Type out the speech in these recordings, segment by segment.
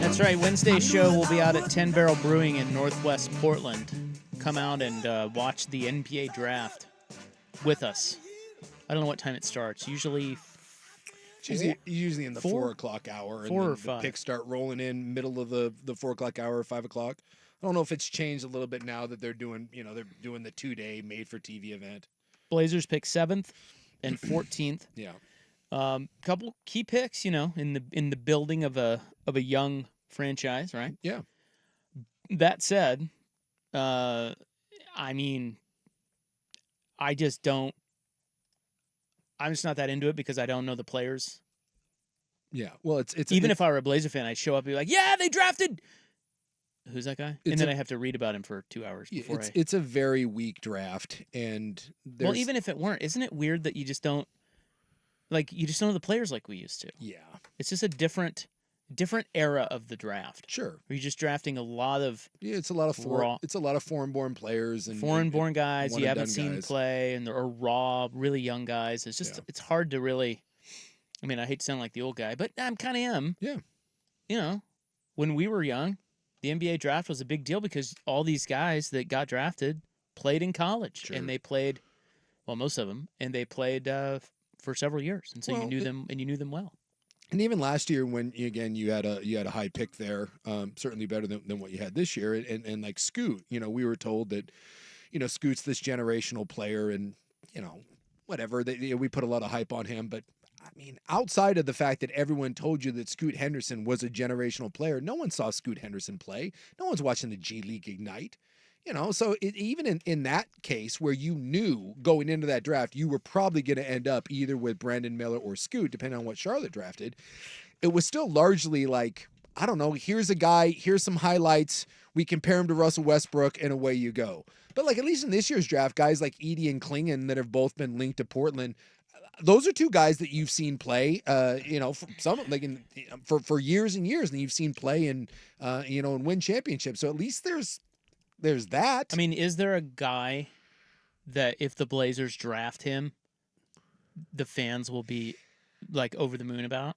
That's right. Wednesday's show will be out at 10 Barrel Brewing in Northwest Portland. Come out and watch the NBA draft with us. I don't know what time it starts. Usually It's usually in the 4 o'clock hour. 4 or and then 5. The picks start rolling in middle of the 4 o'clock hour, 5 o'clock. I don't know if it's changed a little bit now that they're doing the 2-day made-for-TV event. Blazers pick 7th and 14th. Yeah. Couple key picks, in the building of a young franchise, right? Yeah. That said, I just don't. I'm just not that into it because I don't know the players. Yeah. Well, it's even if I were a Blazer fan, I'd show up and be like, "Yeah, they drafted." Who's that guy? And then I have to read about him for 2 hours before it's a very weak draft, and well, even if it weren't, isn't it weird that you just don't don't know the players like we used to? Yeah. It's just a different era of the draft. Sure. Where you're just drafting a lot of it's a lot of foreign-born players and foreign-born guys you haven't seen guys. Play, and they're raw, really young guys. It's just it's hard to really. I mean, I hate to sound like the old guy, but I kind of am. Yeah. When we were young, the NBA draft was a big deal because all these guys that got drafted played in college, and they played, well, most of them, and they played for several years, and so you knew them, and you knew them well. And even last year, when again you had a high pick there, certainly better than what you had this year, and like Scoot, we were told that, Scoot's this generational player, and whatever we put a lot of hype on him, but I mean, outside of the fact that everyone told you that Scoot Henderson was a generational player, no one saw Scoot Henderson play. No one's watching the G League Ignite. So even in that case where you knew going into that draft, you were probably going to end up either with Brandon Miller or Scoot, depending on what Charlotte drafted. It was still largely like, I don't know, here's a guy, here's some highlights. We compare him to Russell Westbrook, and away you go. But like at least in this year's draft, guys like Edey and Klingon that have both been linked to Portland, those are two guys that you've seen play, for some for years and years, and you've seen play and win championships. So at least there's that. I mean, is there a guy that if the Blazers draft him, the fans will be like over the moon about?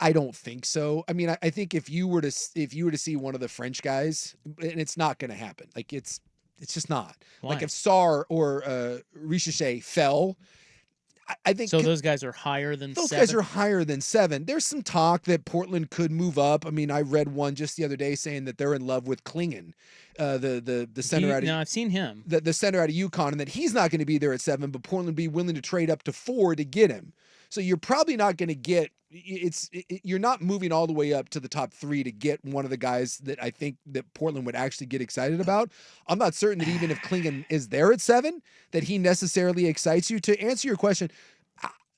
I don't think so. I mean, I think if you were to see one of the French guys, and it's not going to happen. Like it's just not. Why? Like if Sarr or Ricochet fell. I think so. Those guys are higher than those 7? guys are higher than 7. There's some talk that Portland could move up. I mean, I read one just the other day saying that they're in love with Klingon, the center out of. No, I've seen him. The center out of UConn, and that he's not going to be there at 7, but Portland would be willing to trade up to 4 to get him. So you're probably not going to get. You're not moving all the way up to the top 3 to get one of the guys that I think that Portland would actually get excited about. I'm not certain that even if Klingon is there at 7, that he necessarily excites you. To answer your question,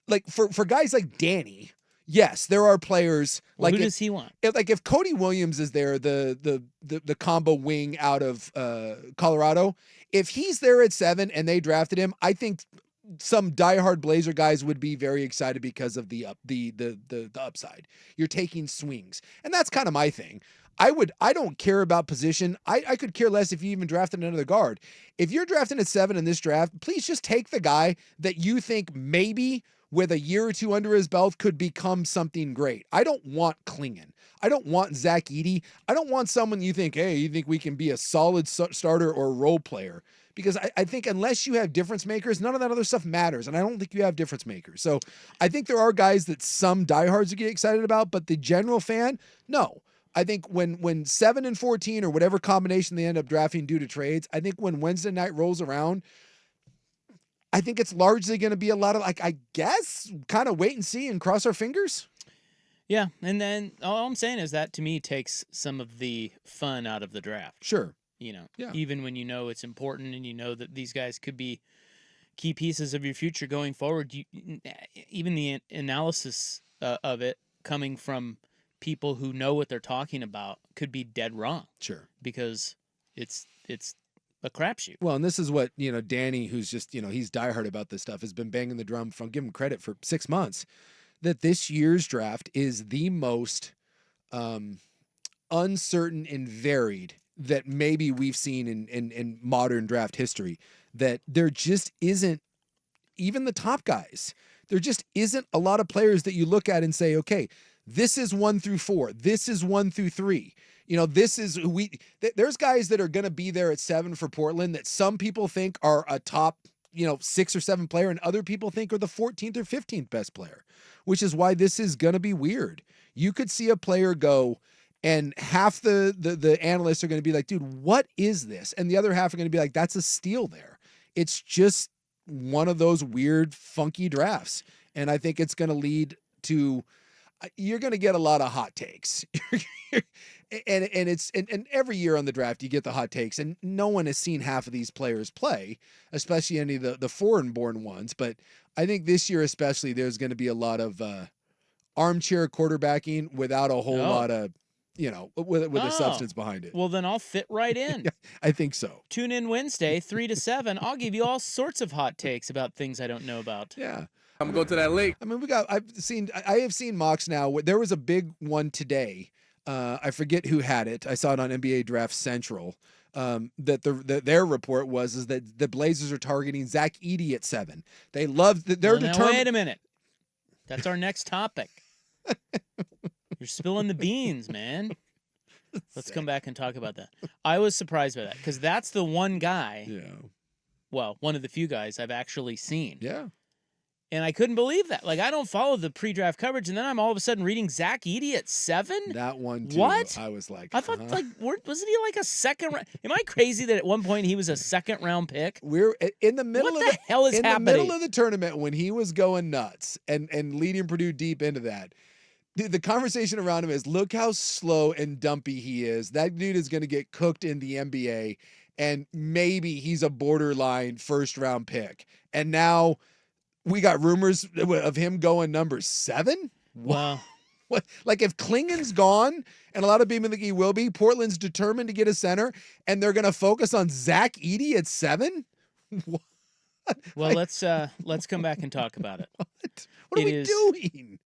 like for guys like Danny, yes, there are players. Well, who does he want? If Cody Williams is there, the combo wing out of Colorado, if he's there at 7 and they drafted him, I think some diehard Blazer guys would be very excited because of the upside. You're taking swings, and that's kind of my thing. I don't care about position. I could care less if you even drafted another guard. If you're drafting at 7 in this draft, please just take the guy that you think maybe with a year or 2 under his belt could become something great. I don't want Klingon. I don't want Zach Edey. I don't want someone you think we can be a solid starter or role player. Because I think unless you have difference makers, none of that other stuff matters. And I don't think you have difference makers. So I think there are guys that some diehards would get excited about, but the general fan, no. I think when 7 and 14 or whatever combination they end up drafting due to trades, I think when Wednesday night rolls around, I think it's largely going to be a lot of, I guess, kind of wait and see and cross our fingers. Yeah, and then all I'm saying is that to me takes some of the fun out of the draft. Sure. Even when you know it's important and you know that these guys could be key pieces of your future going forward, even the analysis of it coming from people who know what they're talking about could be dead wrong. Sure. Because it's a crapshoot. Well, and this is what, Danny, who's just, he's diehard about this stuff, has been banging the drum from, give him credit for 6 months, that this year's draft is the most uncertain and varied that maybe we've seen in modern draft history. That there just isn't, even the top guys, there just isn't a lot of players that you look at and say, okay, This is 1 through 4. This is 1 through 3. You know, this is there's guys that are going to be there at 7 for Portland that some people think are a top, 6 or 7 player, and other people think are the 14th or 15th best player, which is why this is going to be weird. You could see a player go, and half the analysts are going to be like, dude, what is this? And the other half are going to be like, that's a steal there. It's just one of those weird, funky drafts. And I think it's going to lead to, you're going to get a lot of hot takes. and every year on the draft, you get the hot takes, and no one has seen half of these players play, especially any of the foreign-born ones. But I think this year especially, there's going to be a lot of armchair quarterbacking without a whole lot of, with a substance behind it. Well, then I'll fit right in. Yeah, I think so. Tune in Wednesday, 3 to 7. I'll give you all sorts of hot takes about things I don't know about. Yeah. I'm gonna go to that lake. I mean, I have seen mocks now. There was a big one today. I forget who had it. I saw it on NBA Draft Central. That their report was that the Blazers are targeting Zach Edey at 7. They love that they're determined. Now, wait a minute. That's our next topic. You're spilling the beans, man. Let's come back and talk about that. I was surprised by that because that's the one guy. Yeah. Well, one of the few guys I've actually seen. Yeah. And I couldn't believe that. Like, I don't follow the pre-draft coverage, and then I'm all of a sudden reading Zach Edey at 7? That one, too. What? I was like, I thought, wasn't he like a second round? Am I crazy that at one point he was a second-round pick? We're in the middle What the hell is happening? In the middle of the tournament when he was going nuts and leading Purdue deep into that. The conversation around him is, look how slow and dumpy he is. That dude is going to get cooked in the NBA, and maybe he's a borderline first-round pick. And now we got rumors of him going number 7? Wow. What? Like, if Klingon's gone, and a lot of people think he will be, Portland's determined to get a center, and they're going to focus on Zach Edey at 7? What? Well, let's come back and talk about it. What are we doing?